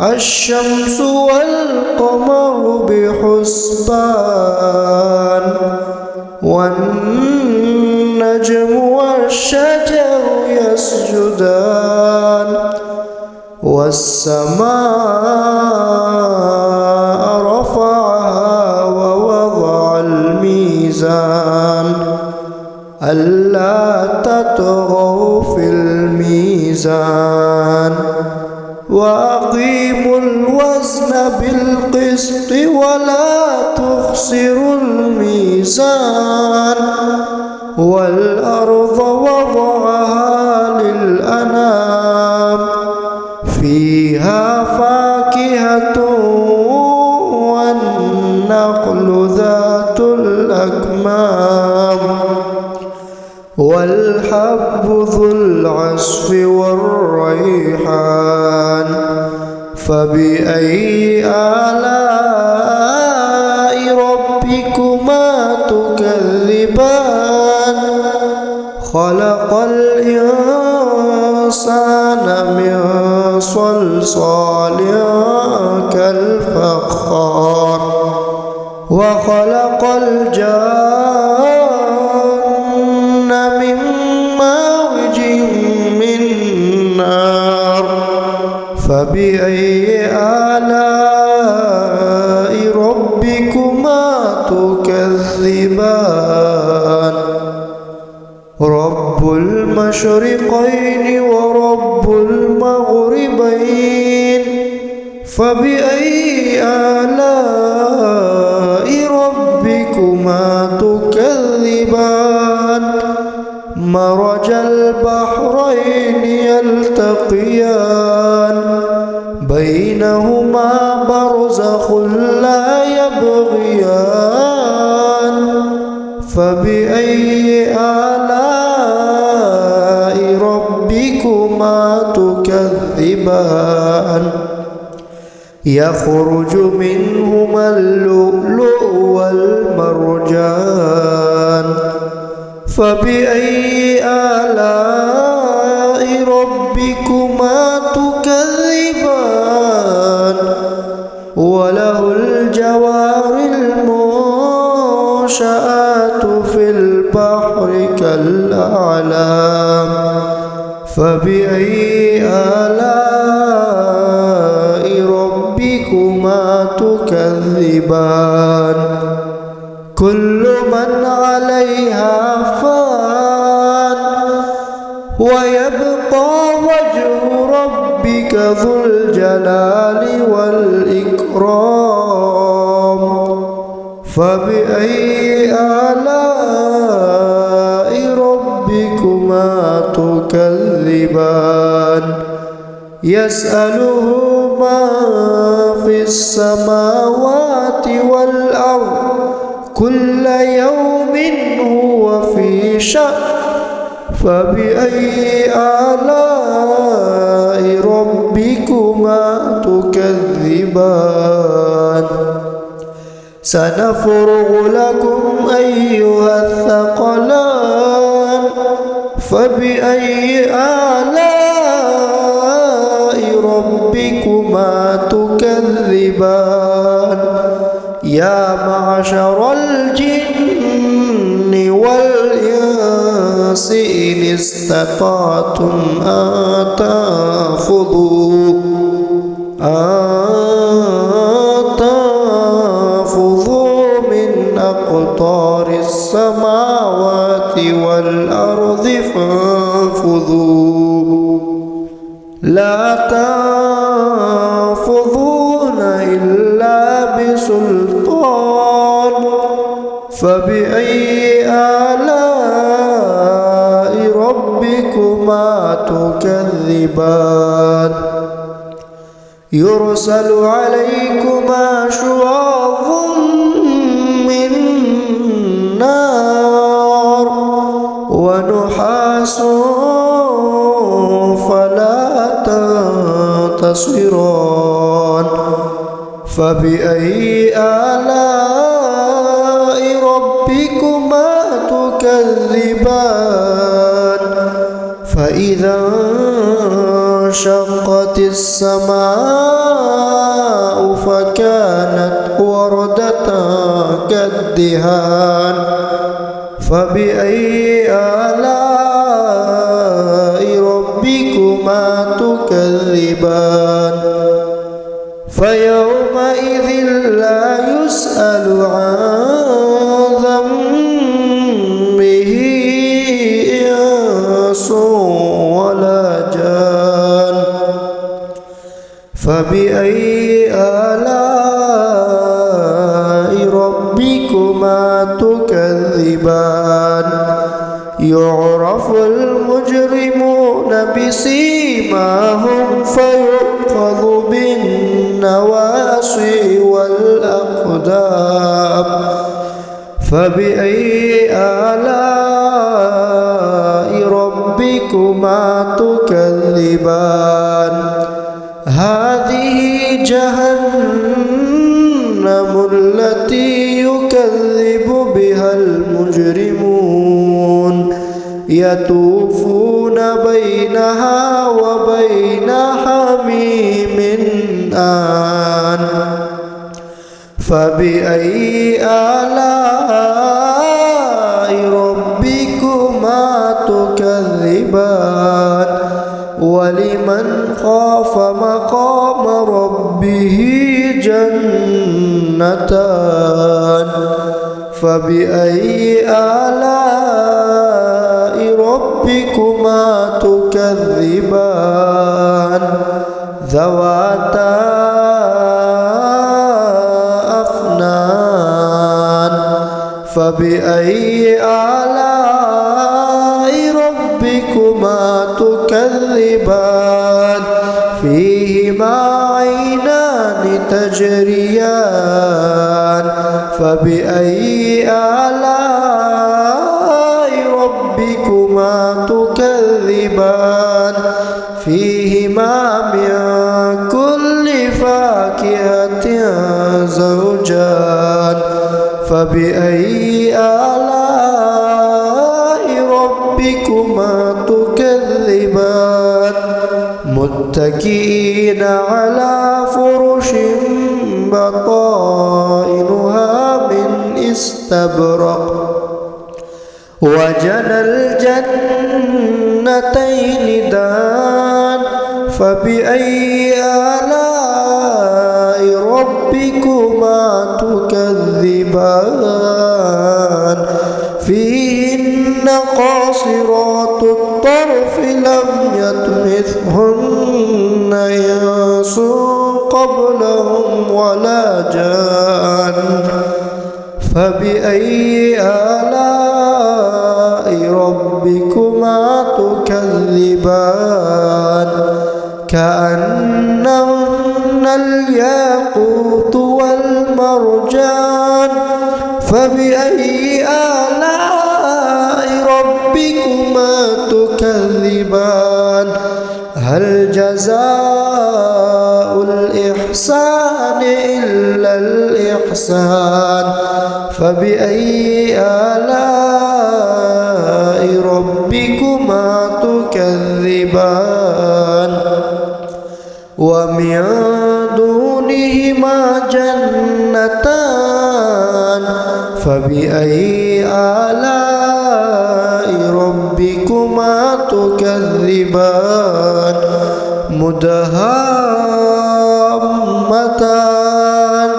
الشمس والقمر بحسبان والنجم والشجر يسجدان والسماء رفعها ووضع الميزان ألا تطغوا في الميزان وأقيموا الوزن بالقسط ولا تخسروا الميزان والأرض وضعها للأنام فيها فاكهة والنخل ذات الأكمام والحب ذو العصف والريحان فبأي آلاء ربكما تكذبان خلق الإنسان من صلصال كالفخار وخلق الجان من مارج من نار فبأي آلاء ربكما تكذبان رب المشرقين ورب المغربين فبأي آلاء ربكما تكذبان مرج البحرين يلتقيان بينهما برزخ لا يبغيان فبأي آلاء ربكما تكذبان يخرج منهما اللؤلؤ والمرجان فبأي آلاء ربكما تكذبان وله الجوار المنشآت في البحر كالأعلام فبأي آلاء ربكما تكذبان كل من عليها فان ويبقى وجه ربك ذو الجلال والإكرام فبأي آلاء ربكما تكذبان يسأله ما في السماوات والأرض كل يوم هو في شأن فبأي آلاء ربكما تكذبان سنفرغ لكم أيها الثقلان فبأي آلاء ربكما تكذبان يا معشر الجن والإنس إن استطعتم أن تنفذوا من أقطار السماوات والأرض فانفذوا لا تنفذون إلا بسلطان فبأي آلاء ربكما تكذبان يرسل عليكما شواظ من نار ونحاس فلا تنتصران فبأي آلاء ربكما تكذبان فإذا انشقت السماء الدهان فبأي آلاء ربكما تكذبان فيومئذ لا يسأل عن ذنبه إنس ولا جان فبأي آلاء ربكما تكذبان يعرف المجرمون بسيماهم فيؤخذ بالنواصي والأقدام فبأي آلاء ربكما تكذبان هذه جهنم التي يكذب بها المجرمون يطوفون بينها وبين حميم آن فبأي آلاء ربكما تكذبان ولمن خاف مقام ربه جنتان فبأي آلاء ربكما تكذبان ذواتا أفنان فبأي آلاء ربكما تكذبان فيهما عينان تجريان فبأي آلاء ربكما تكذبان فيهما من كل فاكهة زوجان فبأي آلاء ربكما تكذبان متكئين على فرش بطائنها من استبرق وجنى الجنتين دان فبأي آلاء ربكما تكذبان فيهن قاصرات الطرف لم يطمثهن إنس قبلهم ولا جان فبأي آلاء ربكما تكذبان كأنهن الياقوت والمرجان فبأي آلاء ربكما تكذبان هل جزاء الإحسان إلا الإحسان فبأي آلاء ربكما تكذبان ومن دونهما جنتان فبأي آلاء ربكما تكذبان مدهامتان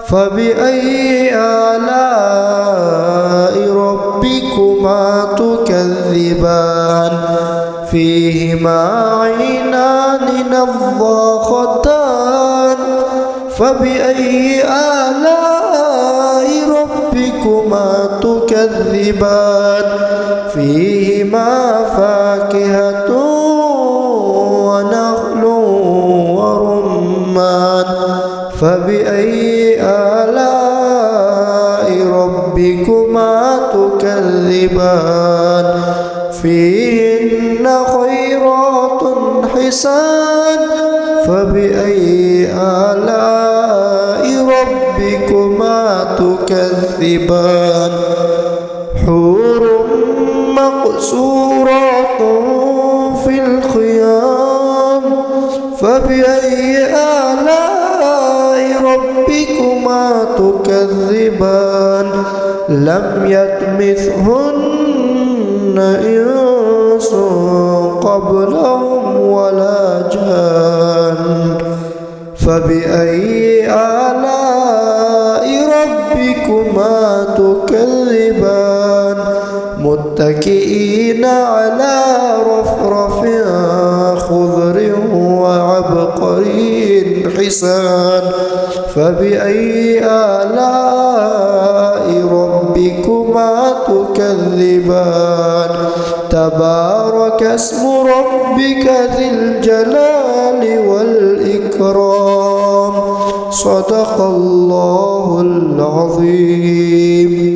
فبأي آلاء ربكما تكذبان فيهما عينان نضاختان فبأي آلاء ربكما تكذبان فيهما فاكهة ونخل ورمان فبأي آلاء ربكما تكذبان فيهن خيرات حسان فبأي آلاء ربكما تكذبان حور مقصورات في الخيام فبأي آلاء ربكما تكذبان لم يطمثهن إنس قبلهم ولا جان فبأي آلاء ربكما تكذبان متكئين على رفرف خضر وعبقري حسان فبأي آلاء ربكما تكذبان تبارك اسم ربك ذي الجلال والإكرام صدق الله العظيم.